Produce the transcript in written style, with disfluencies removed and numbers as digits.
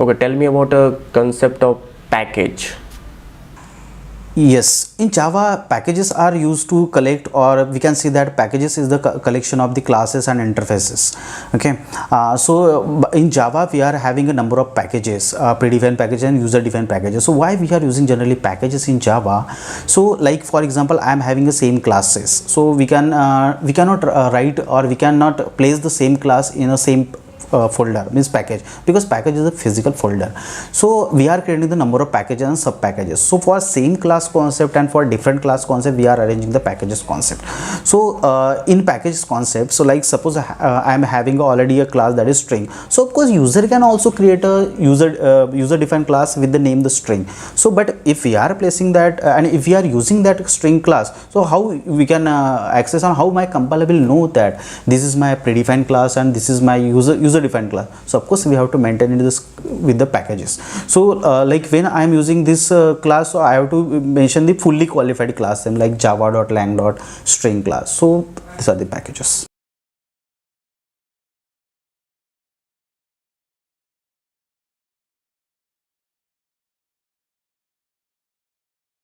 Okay, tell me about a concept of package. Yes, in Java, packages are used to collect, or we can say that packages is the collection of the classes and interfaces. Okay, so in Java we are having a number of packages, predefined packages and user defined packages. So why we are using generally packages in Java? So like for example, I am having the same classes, so we cannot write, or we cannot place the same class in a same folder, means package, because package is a physical folder. So we are creating the number of packages and sub packages. So for same class concept and for different class concept, we are arranging the packages concept. So in packages concept, so like suppose I am having already a class that is string. So of course user can also create a user defined class with the name the string. So but if we are placing that and if we are using that string class, so how we can access, on how my compiler will know that this is my predefined class and this is my user defined class? So of course we have to maintain this with the packages. So like when I am using this class, so I have to mention the fully qualified class name like java.lang.string class. So these are the packages.